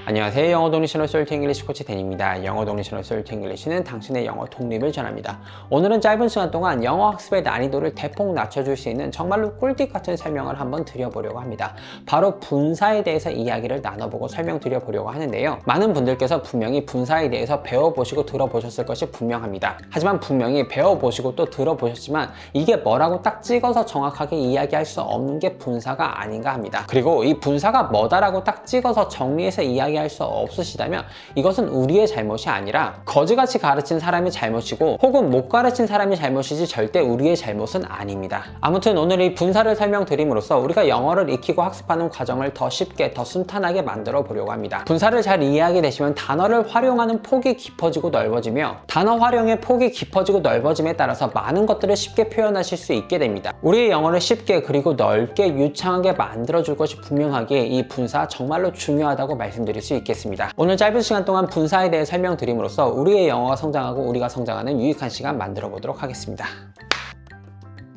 안녕하세요. 영어 독립 솔트 잉글리시 코치 댄입니다. 영어 독립 솔트 잉글리시는 당신의 영어 독립을 전합니다. 오늘은 짧은 시간 동안 영어 학습의 난이도를 대폭 낮춰줄 수 있는 정말로 꿀팁 같은 설명을 한번 드려보려고 합니다. 바로 분사에 대해서 이야기를 나눠보고 설명드려보려고 하는데요. 많은 분들께서 분명히 분사에 대해서 배워보시고 들어보셨을 것이 분명합니다. 하지만 분명히 배워보시고 또 들어보셨지만 이게 뭐라고 딱 찍어서 정확하게 이야기할 수 없는 게 분사가 아닌가 합니다. 그리고 이 분사가 뭐다라고 딱 찍어서 정리해서 이야기할 수 없으시다면 이것은 우리의 잘못이 아니라 거지같이 가르친 사람이 잘못이고 혹은 못 가르친 사람이 잘못이지 절대 우리의 잘못은 아닙니다. 아무튼 오늘 이 분사를 설명드림으로써 우리가 영어를 익히고 학습하는 과정을 더 쉽게 더 순탄하게 만들어 보려고 합니다. 분사를 잘 이해하게 되시면 단어를 활용하는 폭이 깊어지고 넓어지며 단어 활용의 폭이 깊어지고 넓어짐에 따라서 많은 것들을 쉽게 표현하실 수 있게 됩니다. 우리의 영어를 쉽게 그리고 넓게 유창하게 만들어 줄 것이 분명하기에 이 분사 정말로 중요하다고 말씀드릴 수 있겠습니다. 오늘 짧은 시간 동안 분사에 대해 설명드림으로써 우리의 영어가 성장하고 우리가 성장하는 유익한 시간 만들어 보도록 하겠습니다.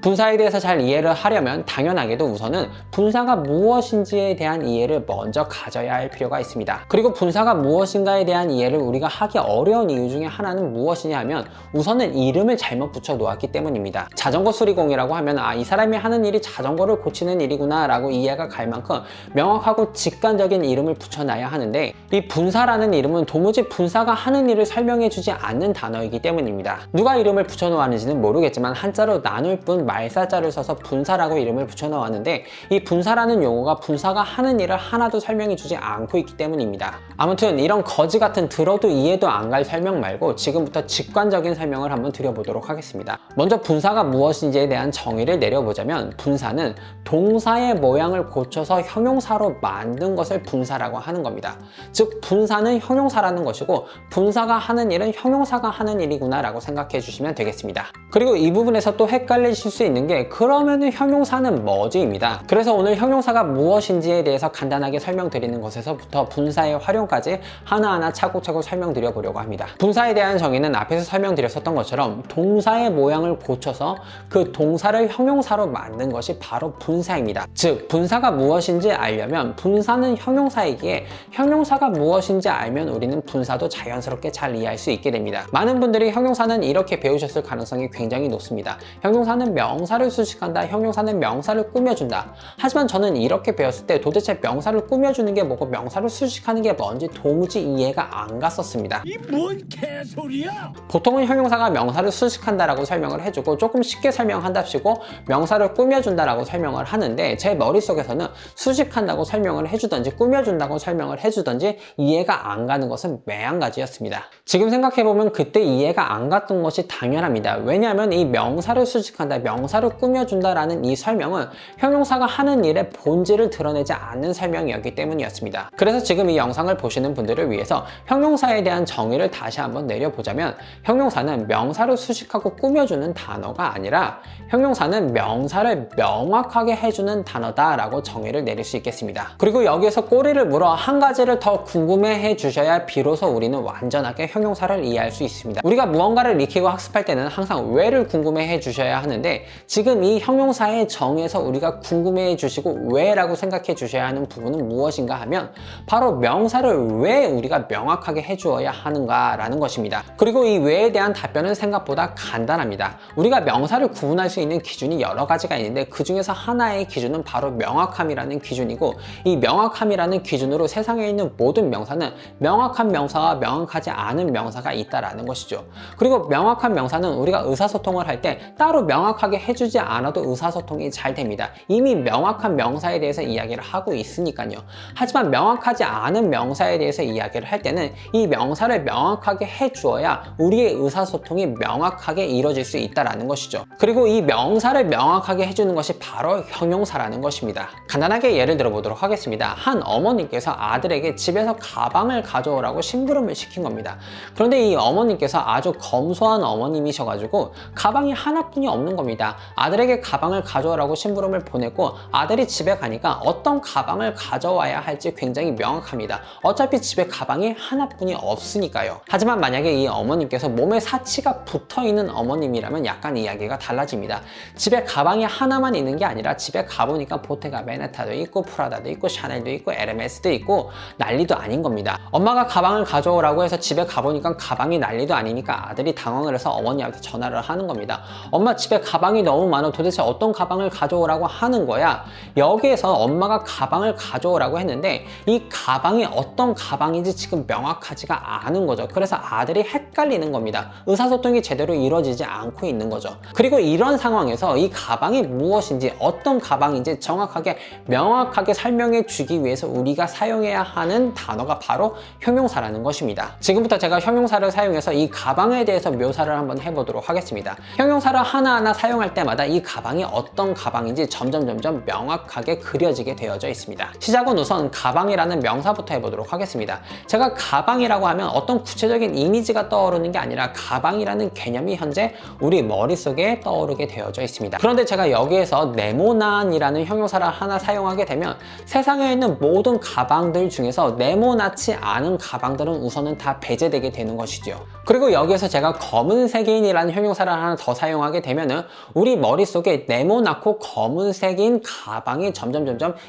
분사에 대해서 잘 이해를 하려면 당연하게도 우선은 분사가 무엇인지에 대한 이해를 먼저 가져야 할 필요가 있습니다. 그리고 분사가 무엇인가에 대한 이해를 우리가 하기 어려운 이유 중에 하나는 무엇이냐 하면 우선은 이름을 잘못 붙여 놓았기 때문입니다. 자전거 수리공이라고 하면 이 사람이 하는 일이 자전거를 고치는 일이구나 라고 이해가 갈 만큼 명확하고 직관적인 이름을 붙여놔야 하는데 이 분사라는 이름은 도무지 분사가 하는 일을 설명해 주지 않는 단어이기 때문입니다. 누가 이름을 붙여 놓았는지는 모르겠지만 한자로 나눌 뿐 말사자를 써서 분사라고 이름을 붙여 놓았는데 이 분사라는 용어가 분사가 하는 일을 하나도 설명해 주지 않고 있기 때문입니다. 아무튼 이런 거지 같은 들어도 이해도 안 갈 설명 말고 지금부터 직관적인 설명을 한번 드려보도록 하겠습니다. 먼저 분사가 무엇인지에 대한 정의를 내려보자면 분사는 동사의 모양을 고쳐서 형용사로 만든 것을 분사라고 하는 겁니다. 즉 분사는 형용사라는 것이고 분사가 하는 일은 형용사가 하는 일이구나 라고 생각해 주시면 되겠습니다. 그리고 이 부분에서 또 헷갈리실 수 있는 게 그러면은 형용사는 뭐지입니다. 그래서 오늘 형용사가 무엇인지에 대해서 간단하게 설명드리는 것에서부터 분사의 활용까지 하나하나 차곡차곡 설명드려 보려고 합니다. 분사에 대한 정의는 앞에서 설명드렸었던 것처럼 동사의 모양을 고쳐서 그 동사를 형용사로 만든 것이 바로 분사입니다. 즉 분사가 무엇인지 알려면 분사는 형용사이기에 형용사가 무엇인지 알면 우리는 분사도 자연스럽게 잘 이해할 수 있게 됩니다. 많은 분들이 형용사는 이렇게 배우셨을 가능성이 굉장히 높습니다. 형용사는 명사를 수식한다, 형용사는 명사를 꾸며준다. 하지만 저는 이렇게 배웠을 때 도대체 명사를 꾸며주는 게 뭐고 명사를 수식하는 게 뭔지 도무지 이해가 안 갔었습니다. 이 뭔 개소리야? 보통은 형용사가 명사를 수식한다라고 설명을 해주고 조금 쉽게 설명한답시고 명사를 꾸며준다라고 설명을 하는데 제 머릿속에서는 수식한다고 설명을 해주던지 꾸며준다고 설명을 해주던지 이해가 안 가는 것은 매한가지였습니다. 지금 생각해보면 그때 이해가 안 갔던 것이 당연합니다. 왜냐하면 이 명사를 수식한다, 명사를 꾸며준다라는 이 설명은 형용사가 하는 일의 본질을 드러내지 않는 설명이었기 때문이었습니다. 그래서 지금 이 영상을 보시는 분들을 위해서 형용사에 대한 정의를 다시 한번 내려보자면 형용사는 명사를 수식하고 꾸며주는 단어가 아니라 형용사는 명사를 명확하게 해주는 단어다라고 정의를 내릴 수 있겠습니다. 그리고 여기에서 꼬리를 물어 한 가지를 더 궁금해해 주셔야 비로소 우리는 완전하게 형용사를 이해할 수 있습니다. 우리가 무언가를 익히고 학습할 때는 항상 왜를 궁금해해 주셔야 하는데 지금 이 형용사의 정의에서 우리가 궁금해해 주시고 왜라고 생각해 주셔야 하는 부분은 무엇인가 하면 바로 명사를 왜 우리가 명확하게 해주어야 하는가 라는 것입니다. 그리고 이 왜에 대한 답변은 생각보다 간단합니다. 우리가 명사를 구분할 수 있는 기준이 여러 가지가 있는데 그 중에서 하나의 기준은 바로 명확함이라는 기준이고 이 명확함이라는 기준으로 세상에 있는 모든 명사는 명확한 명사와 명확하지 않은 명사가 있다라는 것이죠. 그리고 명확한 명사는 우리가 의사소통을 할 때 따로 명확하게 해주지 않아도 의사소통이 잘 됩니다. 이미 명확한 명사에 대해서 이야기를 하고 있으니까요. 하지만 명확하지 않은 명사에 대해서 이야기를 할 때는 이 명사를 명확하게 해주어야 우리의 의사소통이 명확하게 이루어질 수 있다는 것이죠. 그리고 이 명사를 명확하게 해주는 것이 바로 형용사라는 것입니다. 간단하게 예를 들어보도록 하겠습니다. 한 어머님께서 아들에게 집에서 가방을 가져오라고 심부름을 시킨 겁니다. 그런데 이 어머님께서 아주 검소한 어머님이셔가지고 가방이 하나뿐이 없는 겁니다. 겁니다. 아들에게 가방을 가져오라고 심부름을 보냈고 아들이 집에 가니까 어떤 가방을 가져와야 할지 굉장히 명확합니다. 어차피 집에 가방이 하나뿐이 없으니까요. 하지만 만약에 이 어머님께서 몸에 사치가 붙어있는 어머님이라면 약간 이야기가 달라집니다. 집에 가방이 하나만 있는 게 아니라 집에 가보니까 보테가 베네타도 있고 프라다도 있고 샤넬도 있고 에르메스도 있고 난리도 아닌 겁니다. 엄마가 가방을 가져오라고 해서 집에 가보니까 가방이 난리도 아니니까 아들이 당황을 해서 어머니한테 전화를 하는 겁니다. 엄마, 집에 가방이 너무 많아. 도대체 어떤 가방을 가져오라고 하는 거야? 여기에서 엄마가 가방을 가져오라고 했는데 이 가방이 어떤 가방인지 지금 명확하지가 않은 거죠. 그래서 아들이 헷갈리는 겁니다. 의사소통이 제대로 이루어지지 않고 있는 거죠. 그리고 이런 상황에서 이 가방이 무엇인지 어떤 가방인지 정확하게 명확하게 설명해 주기 위해서 우리가 사용해야 하는 단어가 바로 형용사라는 것입니다. 지금부터 제가 형용사를 사용해서 이 가방에 대해서 묘사를 한번 해보도록 하겠습니다. 형용사를 하나하나 사용할 때마다 이 가방이 어떤 가방인지 점점 명확하게 그려지게 되어져 있습니다. 시작은 우선 가방이라는 명사부터 해보도록 하겠습니다. 제가 가방이라고 하면 어떤 구체적인 이미지가 떠오르는 게 아니라 가방이라는 개념이 현재 우리 머릿속에 떠오르게 되어져 있습니다. 그런데 제가 여기에서 네모난이라는 형용사를 하나 사용하게 되면 세상에 있는 모든 가방들 중에서 네모나지 않은 가방들은 우선은 다 배제되게 되는 것이죠. 그리고 여기에서 제가 검은색인이라는 형용사를 하나 더 사용하게 되면은 우리 머릿속에 네모나고 검은색인 가방이 점점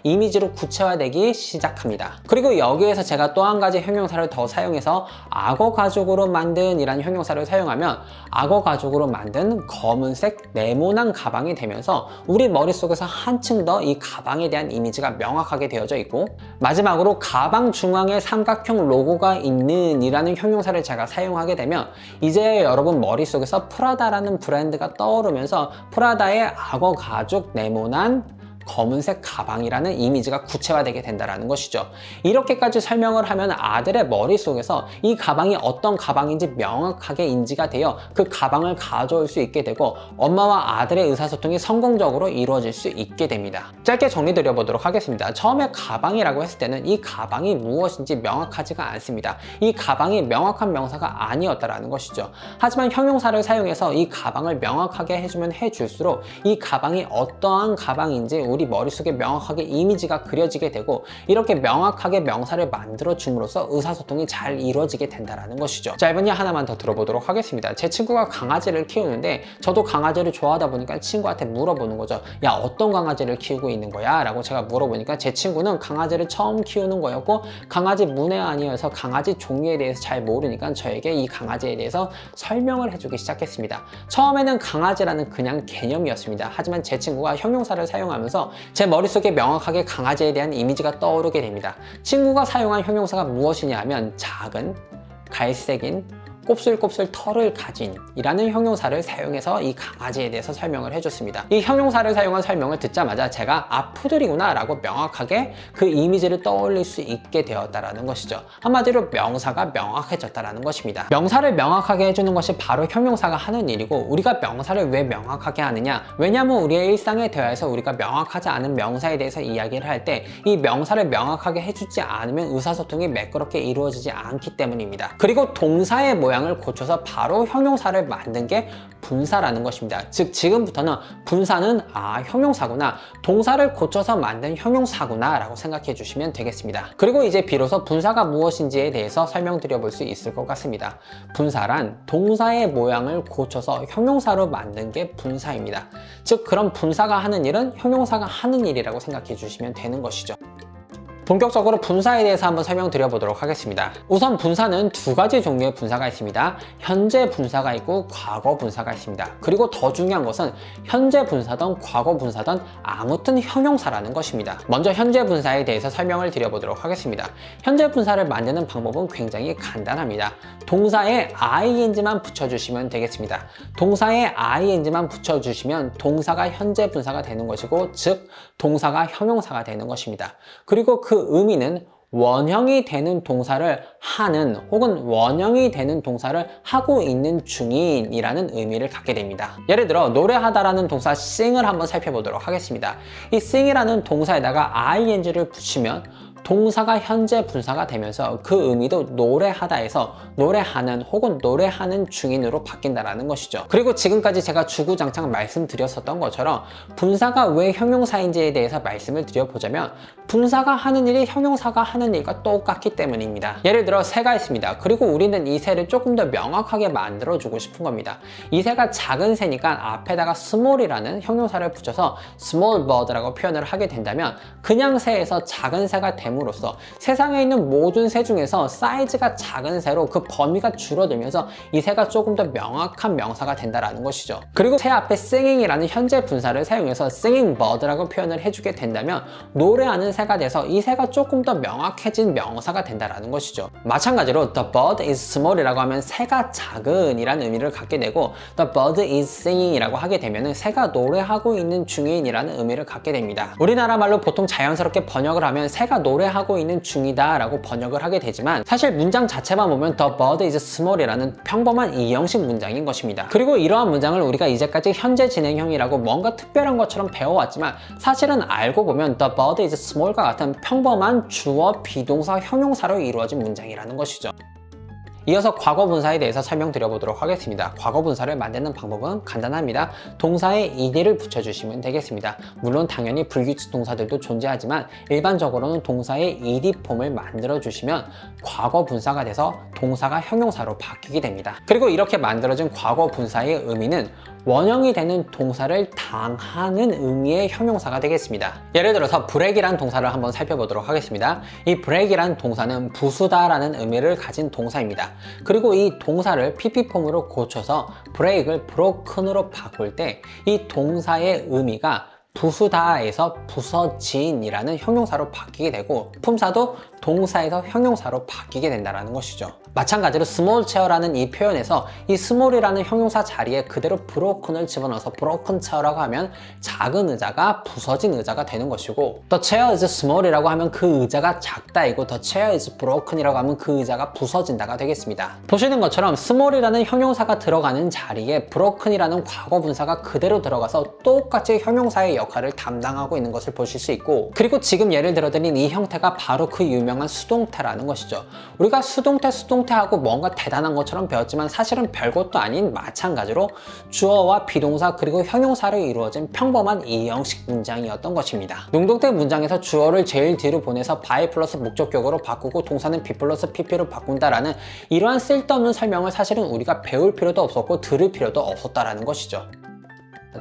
이미지로 구체화되기 시작합니다. 그리고 여기에서 제가 또 한 가지 형용사를 더 사용해서 악어 가죽으로 만든 이라는 형용사를 사용하면 악어 가죽으로 만든 검은색 네모난 가방이 되면서 우리 머릿속에서 한층 더 이 가방에 대한 이미지가 명확하게 되어져 있고, 마지막으로 가방 중앙에 삼각형 로고가 있는 이라는 형용사를 제가 사용하게 되면 이제 여러분 머릿속에서 프라다라는 브랜드가 떠오르면서 프라다의 악어 가죽 네모난 검은색 가방이라는 이미지가 구체화되게 된다는 것이죠. 이렇게까지 설명을 하면 아들의 머릿속에서 이 가방이 어떤 가방인지 명확하게 인지가 되어 그 가방을 가져올 수 있게 되고 엄마와 아들의 의사소통이 성공적으로 이루어질 수 있게 됩니다. 짧게 정리드려 보도록 하겠습니다. 처음에 가방이라고 했을 때는 이 가방이 무엇인지 명확하지가 않습니다. 이 가방이 명확한 명사가 아니었다라는 것이죠. 하지만 형용사를 사용해서 이 가방을 명확하게 해주면 해줄수록 이 가방이 어떠한 가방인지 우리 머릿속에 명확하게 이미지가 그려지게 되고 이렇게 명확하게 명사를 만들어 줌으로써 의사소통이 잘 이루어지게 된다는 것이죠. 짧은 이야 하나만 더 들어보도록 하겠습니다. 제 친구가 강아지를 키우는데 저도 강아지를 좋아하다 보니까 친구한테 물어보는 거죠. 야, 어떤 강아지를 키우고 있는 거야? 라고 제가 물어보니까 제 친구는 강아지를 처음 키우는 거였고 강아지 문외한이어서 강아지 종류에 대해서 잘 모르니까 저에게 이 강아지에 대해서 설명을 해주기 시작했습니다. 처음에는 강아지라는 그냥 개념이었습니다. 하지만 제 친구가 형용사를 사용하면서 제 머릿속에 명확하게 강아지에 대한 이미지가 떠오르게 됩니다. 친구가 사용한 형용사가 무엇이냐 하면 작은, 갈색인, 곱슬곱슬 털을 가진 이라는 형용사를 사용해서 이 강아지에 대해서 설명을 해줬습니다. 이 형용사를 사용한 설명을 듣자마자 제가 푸들이구나 라고 명확하게 그 이미지를 떠올릴 수 있게 되었다는 것이죠. 한마디로 명사가 명확해졌다는 것입니다. 명사를 명확하게 해주는 것이 바로 형용사가 하는 일이고 우리가 명사를 왜 명확하게 하느냐? 왜냐하면 우리의 일상의 대화에서 우리가 명확하지 않은 명사에 대해서 이야기를 할 때 이 명사를 명확하게 해주지 않으면 의사소통이 매끄럽게 이루어지지 않기 때문입니다. 그리고 동사의 모양을 고쳐서 바로 형용사를 만든 게 분사라는 것입니다. 즉 지금부터는 분사는 형용사구나, 동사를 고쳐서 만든 형용사구나 라고 생각해 주시면 되겠습니다. 그리고 이제 비로소 분사가 무엇인지에 대해서 설명드려 볼 수 있을 것 같습니다. 분사란 동사의 모양을 고쳐서 형용사로 만든 게 분사입니다. 즉 그럼 분사가 하는 일은 형용사가 하는 일이라고 생각해 주시면 되는 것이죠. 본격적으로 분사에 대해서 한번 설명드려 보도록 하겠습니다. 우선 분사는 두 가지 종류의 분사가 있습니다. 현재 분사가 있고 과거 분사가 있습니다. 그리고 더 중요한 것은 현재 분사든 과거 분사든 아무튼 형용사라는 것입니다. 먼저 현재 분사에 대해서 설명을 드려 보도록 하겠습니다. 현재 분사를 만드는 방법은 굉장히 간단합니다. 동사에 ing만 붙여주시면 되겠습니다. 동사에 ing만 붙여주시면 동사가 현재 분사가 되는 것이고 즉 동사가 형용사가 되는 것입니다. 그리고 그 의미는 원형이 되는 동사를 하는 혹은 원형이 되는 동사를 하고 있는 중인이라는 의미를 갖게 됩니다. 예를 들어 노래하다라는 동사 sing을 한번 살펴보도록 하겠습니다. 이 sing이라는 동사에다가 ing를 붙이면 동사가 현재 분사가 되면서 그 의미도 노래하다에서 노래하는 혹은 노래하는 중인으로 바뀐다라는 것이죠. 그리고 지금까지 제가 주구장창 말씀드렸었던 것처럼 분사가 왜 형용사인지에 대해서 말씀을 드려보자면 분사가 하는 일이 형용사가 하는 일과 똑같기 때문입니다. 예를 들어 새가 있습니다. 그리고 우리는 이 새를 조금 더 명확하게 만들어주고 싶은 겁니다. 이 새가 작은 새니까 앞에다가 small이라는 형용사를 붙여서 small bird라고 표현을 하게 된다면 그냥 새에서 작은 새가 됨으로써 세상에 있는 모든 새 중에서 사이즈가 작은 새로 그 범위가 줄어들면서 이 새가 조금 더 명확한 명사가 된다라는 것이죠. 그리고 새 앞에 singing이라는 현재 분사를 사용해서 singing bird라고 표현을 해주게 된다면 노래하는 새가 돼서 이 새가 조금 더 명확해진 명사가 된다라는 것이죠. 마찬가지로 the bird is small이라고 하면 새가 작은 이라는 의미를 갖게 되고 the bird is singing 이라고 하게 되면 새가 노래하고 있는 중인이라는 의미를 갖게 됩니다. 우리나라 말로 보통 자연스럽게 번역을 하면 새가 노래하고 있는 중이다 라고 번역을 하게 되지만 사실 문장 자체만 보면 the bird is small이라는 평범한 이형식 문장인 것입니다. 그리고 이러한 문장을 우리가 이제까지 현재 진행형이라고 뭔가 특별한 것처럼 배워왔지만 사실은 알고 보면 the bird is small과 같은 평범한 주어, 비동사, 형용사로 이루어진 문장이라는 것이죠. 이어서 과거 분사에 대해서 설명드려보도록 하겠습니다. 과거 분사를 만드는 방법은 간단합니다. 동사에 ed를 붙여주시면 되겠습니다. 물론 당연히 불규칙 동사들도 존재하지만 일반적으로는 동사에 ed 폼을 만들어주시면 과거 분사가 돼서 동사가 형용사로 바뀌게 됩니다. 그리고 이렇게 만들어진 과거 분사의 의미는 원형이 되는 동사를 당하는 의미의 형용사가 되겠습니다. 예를 들어서 break이란 동사를 한번 살펴보도록 하겠습니다. 이 break이란 동사는 부수다라는 의미를 가진 동사입니다. 그리고 이 동사를 pp폼으로 고쳐서 break을 broken으로 바꿀 때 이 동사의 의미가 부수다에서 부서진이라는 형용사로 바뀌게 되고 품사도 동사에서 형용사로 바뀌게 된다는 것이죠. 마찬가지로 small chair라는 이 표현에서 이 small이라는 형용사 자리에 그대로 broken을 집어넣어서 broken chair라고 하면 작은 의자가 부서진 의자가 되는 것이고 the chair is small이라고 하면 그 의자가 작다이고 the chair is broken이라고 하면 그 의자가 부서진다가 되겠습니다. 보시는 것처럼 small이라는 형용사가 들어가는 자리에 broken이라는 과거 분사가 그대로 들어가서 똑같이 형용사의 역할을 담당하고 있는 것을 보실 수 있고 그리고 지금 예를 들어드린 이 형태가 바로 그 유명한 수동태라는 것이죠. 우리가 수동태하고 뭔가 대단한 것처럼 배웠지만 사실은 별것도 아닌 마찬가지로 주어와 비동사 그리고 형용사로 이루어진 평범한 이형식 문장이었던 것입니다. 능동태 문장에서 주어를 제일 뒤로 보내서 by 플러스 목적격으로 바꾸고 동사는 be 플러스 pp로 바꾼다라는 이러한 쓸데없는 설명을 사실은 우리가 배울 필요도 없었고 들을 필요도 없었다라는 것이죠.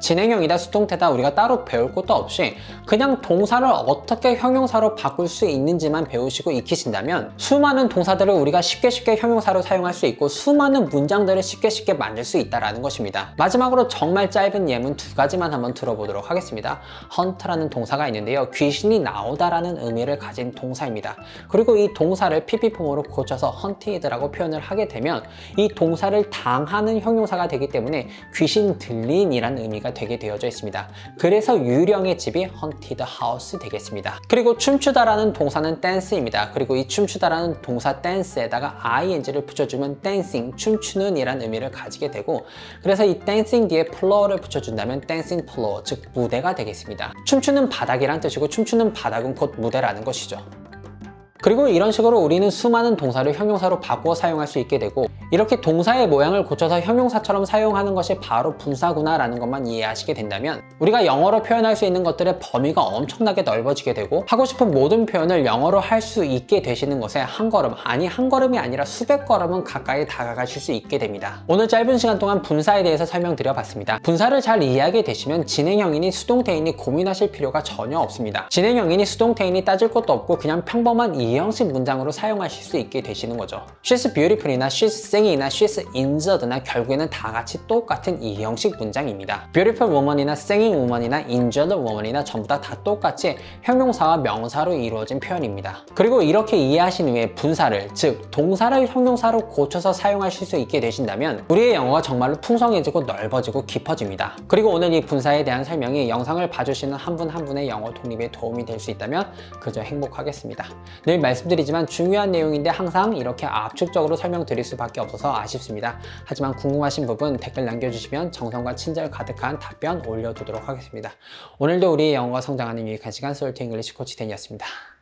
진행형이다 수동태다 우리가 따로 배울 것도 없이 그냥 동사를 어떻게 형용사로 바꿀 수 있는지만 배우시고 익히신다면 수많은 동사들을 우리가 쉽게 형용사로 사용할 수 있고 수많은 문장들을 쉽게 만들 수 있다는 것입니다. 마지막으로 정말 짧은 예문 두 가지만 한번 들어보도록 하겠습니다. hunt라는 동사가 있는데요. 귀신이 나오다라는 의미를 가진 동사입니다. 그리고 이 동사를 pp폼으로 고쳐서 hunted라고 표현을 하게 되면 이 동사를 당하는 형용사가 되기 때문에 귀신 들린이라는 의미가 되게 되어져 있습니다. 그래서 유령의 집이 haunted house 되겠습니다. 그리고 춤추다라는 동사는 dance입니다. 그리고 이 춤추다라는 동사 dance에다가 ing를 붙여주면 dancing, 춤추는 이란 의미를 가지게 되고 그래서 이 dancing 뒤에 floor를 붙여준다면 dancing floor, 즉 무대가 되겠습니다. 춤추는 바닥이란 뜻이고 춤추는 바닥은 곧 무대라는 것이죠. 그리고 이런 식으로 우리는 수많은 동사를 형용사로 바꾸어 사용할 수 있게 되고 이렇게 동사의 모양을 고쳐서 형용사처럼 사용하는 것이 바로 분사구나 라는 것만 이해하시게 된다면 우리가 영어로 표현할 수 있는 것들의 범위가 엄청나게 넓어지게 되고 하고 싶은 모든 표현을 영어로 할 수 있게 되시는 것에 한 걸음이 아니라 수백 걸음은 가까이 다가가실 수 있게 됩니다. 오늘 짧은 시간 동안 분사에 대해서 설명드려봤습니다. 분사를 잘 이해하게 되시면 진행형이니 수동태이니 고민하실 필요가 전혀 없습니다. 진행형이니 수동태이니 따질 것도 없고 그냥 평범한 이형식 문장으로 사용하실 수 있게 되시는 거죠. She's beautiful이나 she's singing이나 she's injured나 결국에는 다 같이 똑같은 이형식 문장입니다. beautiful woman이나 singing woman이나 injured woman이나 전부 다 똑같이 형용사와 명사로 이루어진 표현입니다. 그리고 이렇게 이해하신 후에 분사를, 즉 동사를 형용사로 고쳐서 사용하실 수 있게 되신다면 우리의 영어가 정말로 풍성해지고 넓어지고 깊어집니다. 그리고 오늘 이 분사에 대한 설명이 영상을 봐주시는 한 분 한 분의 영어 독립에 도움이 될 수 있다면 그저 행복하겠습니다. 늘 말씀드리지만 중요한 내용인데 항상 이렇게 압축적으로 설명드릴 수밖에 없어서 아쉽습니다. 하지만 궁금하신 부분 댓글 남겨주시면 정성과 친절 가득한 답변 올려두도록 하겠습니다. 오늘도 우리의 영어가 성장하는 유익한 시간 솔트 잉글리시 코치 댄이었습니다.